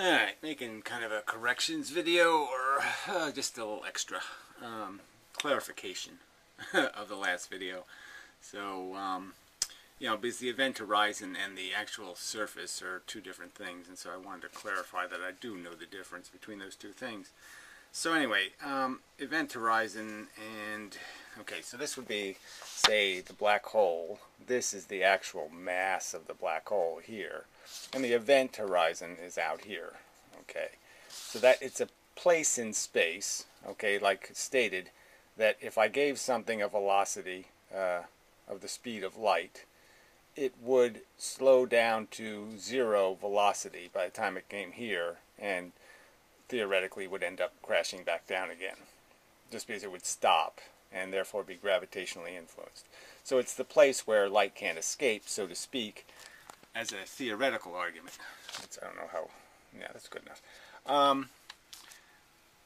Alright, making kind of a corrections video, or just a little extra clarification of the last video. So, because the event horizon and the actual surface are two different things, and so I wanted to clarify that I do know the difference between those two things. So anyway, event horizon and, okay, so this would be, say, the black hole. This is the actual mass of the black hole here. And the event horizon is out here, okay? So that it's a place in space, okay, like stated, that if I gave something a velocity of the speed of light, it would slow down to zero velocity by the time it came here, and theoretically would end up crashing back down again, just because it would stop and therefore be gravitationally influenced. So it's the place where light can't escape, so to speak, as a theoretical argument. I don't know how, yeah, that's good enough.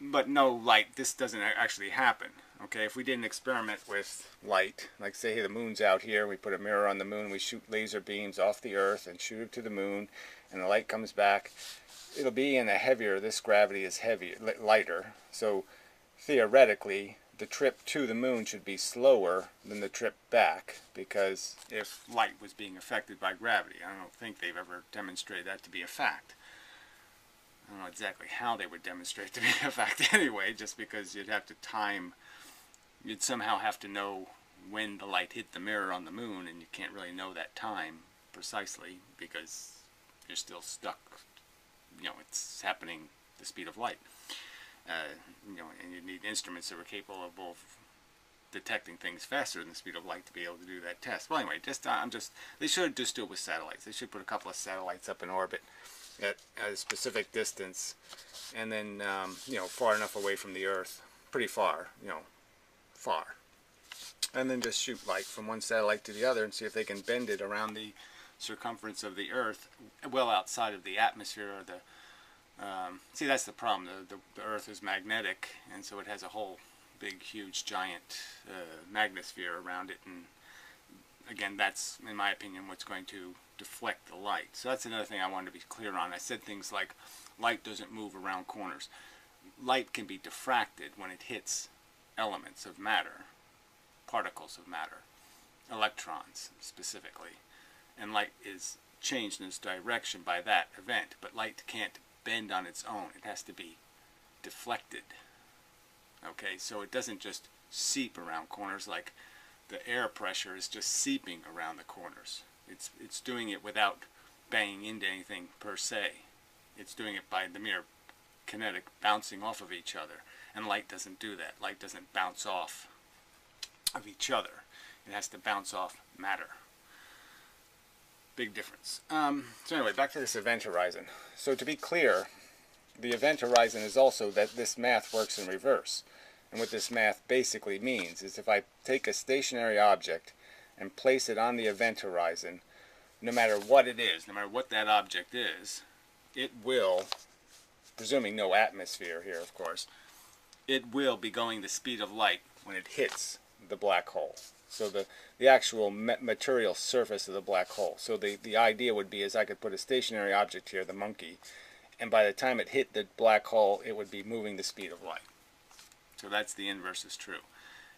But no light, this doesn't actually happen. Okay, if we did an experiment with light, like say the moon's out here, we put a mirror on the moon, we shoot laser beams off the earth and shoot it to the moon, and the light comes back, it'll be in a heavier, this gravity is heavier, lighter, so theoretically the trip to the moon should be slower than the trip back, because if light was being affected by gravity, I don't think they've ever demonstrated that to be a fact. I don't know exactly how they would demonstrate it to be a fact anyway, just because you'd have to time, you'd somehow have to know when the light hit the mirror on the moon, and you can't really know that time precisely because you're still stuck, it's happening the speed of light. And you need instruments that are capable of detecting things faster than the speed of light to be able to do that test. Well, anyway, they should just do it with satellites. They should put a couple of satellites up in orbit at a specific distance, and then, far enough away from the Earth, pretty far, far. And then just shoot light from one satellite to the other and see if they can bend it around the circumference of the Earth, well outside of the atmosphere or the see, that's the problem. The Earth is magnetic, and so it has a whole big, huge, giant magnetosphere around it. And again, that's, in my opinion, what's going to deflect the light. So that's another thing I wanted to be clear on. I said things like light doesn't move around corners. Light can be diffracted when it hits elements of matter, particles of matter, electrons specifically. And light is changed in its direction by that event, but light can't bend on its own. It has to be deflected. Okay, so it doesn't just seep around corners like the air pressure is just seeping around the corners. It's doing it without banging into anything per se. It's doing it by the mere kinetic bouncing off of each other. And light doesn't do that. Light doesn't bounce off of each other. It has to bounce off matter. Big difference. So anyway, back to this event horizon. So to be clear, the event horizon is also that this math works in reverse. And what this math basically means is if I take a stationary object and place it on the event horizon, no matter what it is, no matter what that object is, it will, presuming no atmosphere here of course, it will be going the speed of light when it hits the black hole. So the actual material surface of the black hole. So the idea would be is I could put a stationary object here, the monkey, and by the time it hit the black hole, it would be moving the speed of light. So that's the inverse is true.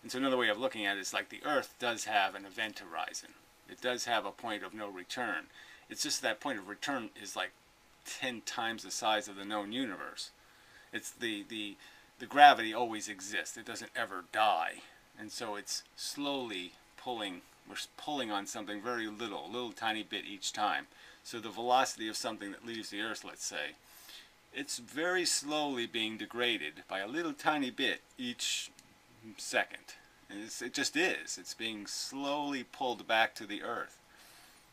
And so another way of looking at it is like the Earth does have an event horizon. It does have a point of no return. It's just that point of return is like 10 times the size of the known universe. It's the gravity always exists. It doesn't ever die. And so it's slowly pulling, we're pulling on something very little, a little tiny bit each time. So the velocity of something that leaves the Earth, let's say, it's very slowly being degraded by a little tiny bit each second. And it just is. It's being slowly pulled back to the Earth.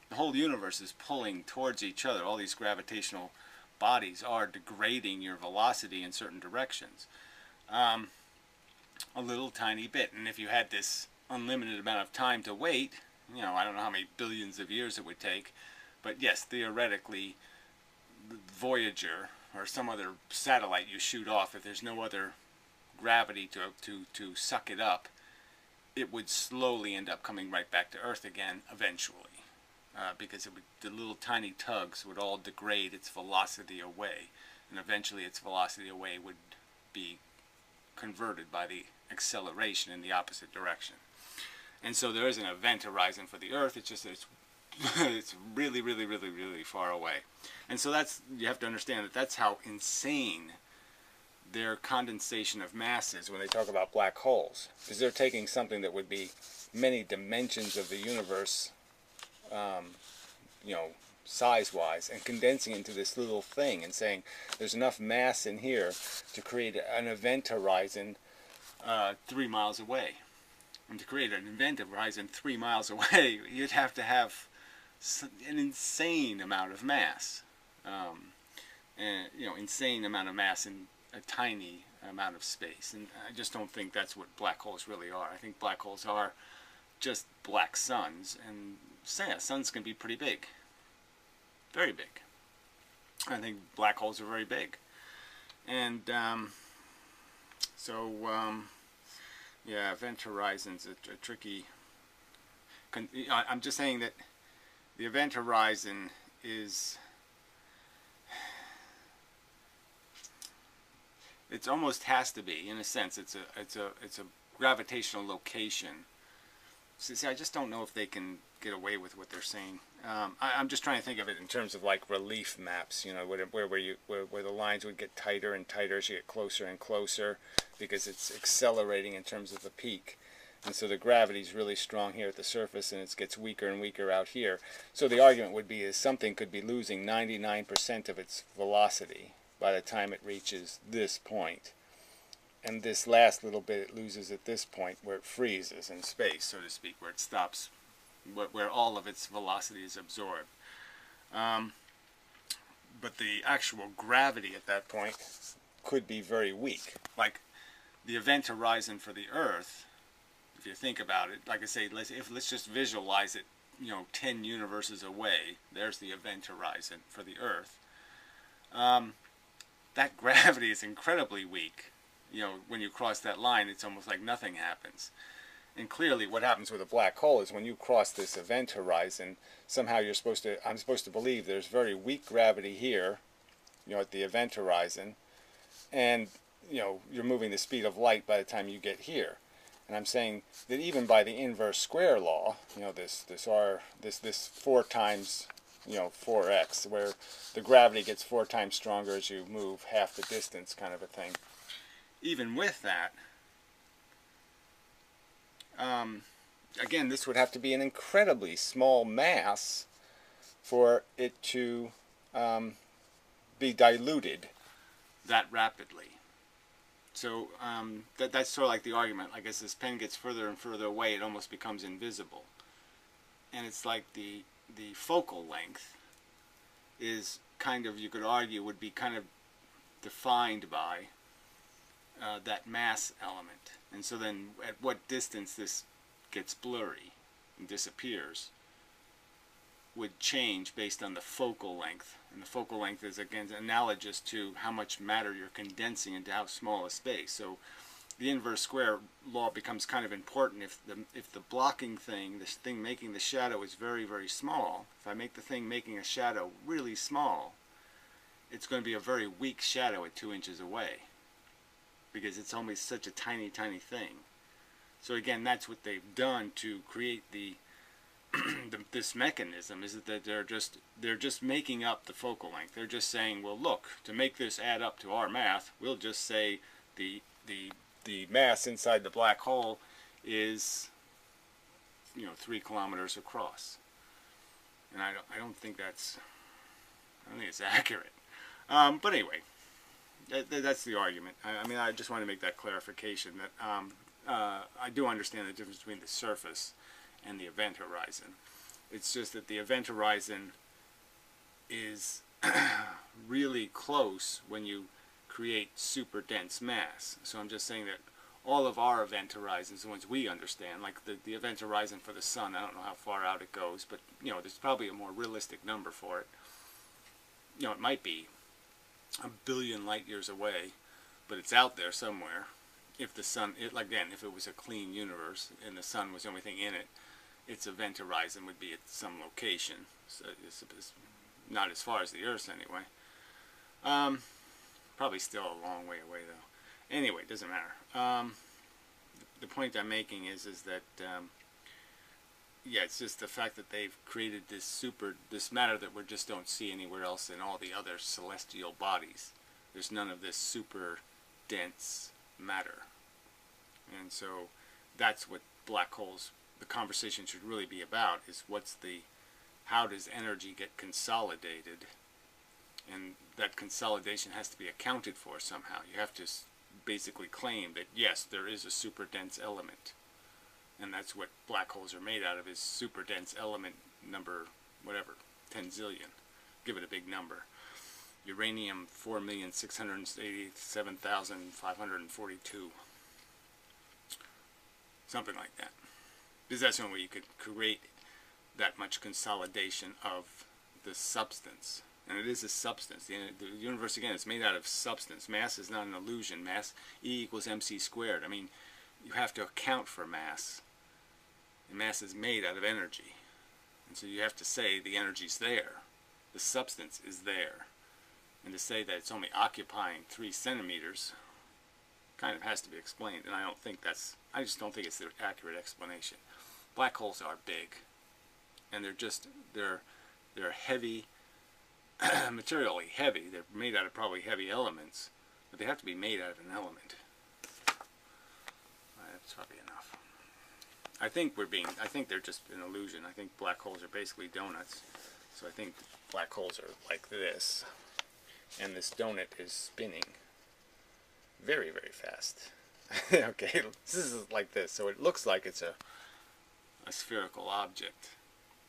The whole universe is pulling towards each other. All these gravitational bodies are degrading your velocity in certain directions. A little tiny bit. And if you had this unlimited amount of time to wait, I don't know how many billions of years it would take, but yes, theoretically, Voyager or some other satellite you shoot off, if there's no other gravity to suck it up, it would slowly end up coming right back to Earth again eventually. because the little tiny tugs would all degrade its velocity away, and eventually its velocity away would be converted by the acceleration in the opposite direction. And so there is an event horizon for the Earth. It's just that it's really, really, really, really far away. And so you have to understand that that's how insane their condensation of mass is when they talk about black holes. Because they're taking something that would be many dimensions of the universe, size-wise, and condensing into this little thing and saying there's enough mass in here to create an event horizon 3 miles away. And to create an event horizon 3 miles away, you'd have to have an insane amount of mass. Insane amount of mass in a tiny amount of space. And I just don't think that's what black holes really are. I think black holes are just black suns. And suns can be pretty big. Very big. I think black holes are very big. And yeah, event horizon's a tricky... I'm just saying that the event horizon is... It almost has to be, in a sense. It's a gravitational location. See, I just don't know if they can get away with what they're saying. I'm just trying to think of it in terms of like relief maps, where the lines would get tighter and tighter as you get closer and closer, because it's accelerating in terms of the peak. And so the gravity is really strong here at the surface, and it gets weaker and weaker out here. So the argument would be is something could be losing 99% of its velocity by the time it reaches this point. And this last little bit it loses at this point where it freezes in space, so to speak, where it stops, where all of its velocity is absorbed. But the actual gravity at that point could be very weak. Like the event horizon for the Earth, if you think about it, like I say, let's just visualize it, 10 universes away. There's the event horizon for the Earth. That gravity is incredibly weak. When you cross that line, it's almost like nothing happens. And clearly what happens with a black hole is when you cross this event horizon, somehow I'm supposed to believe there's very weak gravity here, at the event horizon, and, you're moving the speed of light by the time you get here. And I'm saying that even by the inverse square law, this 4 times 4x, where the gravity gets 4 times stronger as you move half the distance, kind of a thing. Even with that, again, this would have to be an incredibly small mass for it to be diluted that rapidly. So that's sort of like the argument. Like as this pen gets further and further away, it almost becomes invisible. And it's like the focal length is kind of, you could argue, would be kind of defined by that mass element. And so then at what distance this gets blurry and disappears would change based on the focal length. And the focal length is, again, analogous to how much matter you're condensing into how small a space. So the inverse square law becomes kind of important if the blocking thing, this thing making the shadow, is very, very small. If I make the thing making a shadow really small, it's going to be a very weak shadow at 2 inches away, because it's only such a tiny, tiny thing. So again, that's what they've done to create this mechanism, is that they're just making up the focal length. They're just saying, well, look, to make this add up to our math, we'll just say the mass inside the black hole is 3 kilometers across. And I don't think it's accurate. But anyway, that's the argument. I mean, I just want to make that clarification that I do understand the difference between the surface and the event horizon. It's just that the event horizon is really close when you create super dense mass. So I'm just saying that all of our event horizons, the ones we understand, like the event horizon for the sun, I don't know how far out it goes, but there's probably a more realistic number for it. It might be 1 billion light years away, but it's out there somewhere. If the sun, again, if it was a clean universe and the sun was the only thing in it, its event horizon would be at some location. So it's not as far as the Earth's anyway. Probably still a long way away though. Anyway, it doesn't matter. The point I'm making is that yeah, it's just the fact that they've created this matter that we just don't see anywhere else in all the other celestial bodies. There's none of this super dense matter. And so that's what black holes, the conversation should really be about, is how does energy get consolidated? And that consolidation has to be accounted for somehow. You have to basically claim that yes, there is a super dense element. And that's what black holes are made out of, is super dense element number, whatever, 10 zillion. Give it a big number. Uranium 4,687,542. Something like that. Because that's the only way you could create that much consolidation of the substance. And it is a substance. The universe, again, is made out of substance. Mass is not an illusion. Mass, E equals mc squared. I mean, you have to account for mass. And mass is made out of energy. And so you have to say the energy's there. The substance is there. And to say that it's only occupying 3 centimeters kind of has to be explained. And I just don't think it's the accurate explanation. Black holes are big. And they're heavy, materially heavy. They're made out of probably heavy elements. But they have to be made out of an element. That's probably enough. I think they're just an illusion. I think black holes are basically donuts. So I think black holes are like this. And this donut is spinning very, very fast. Okay, this is like this. So it looks like it's a spherical object.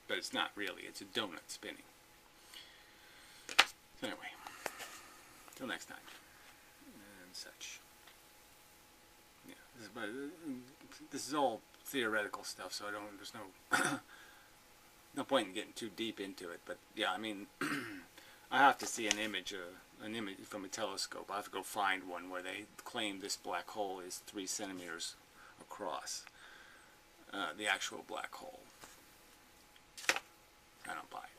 But it's not really. It's a donut spinning. So anyway, till next time. And such. Yeah, this is all theoretical stuff, so there's no point in getting too deep into it. But yeah, I mean, I have to see an image from a telescope. I have to go find one where they claim this black hole is 3 centimeters across. The actual black hole. I don't buy it.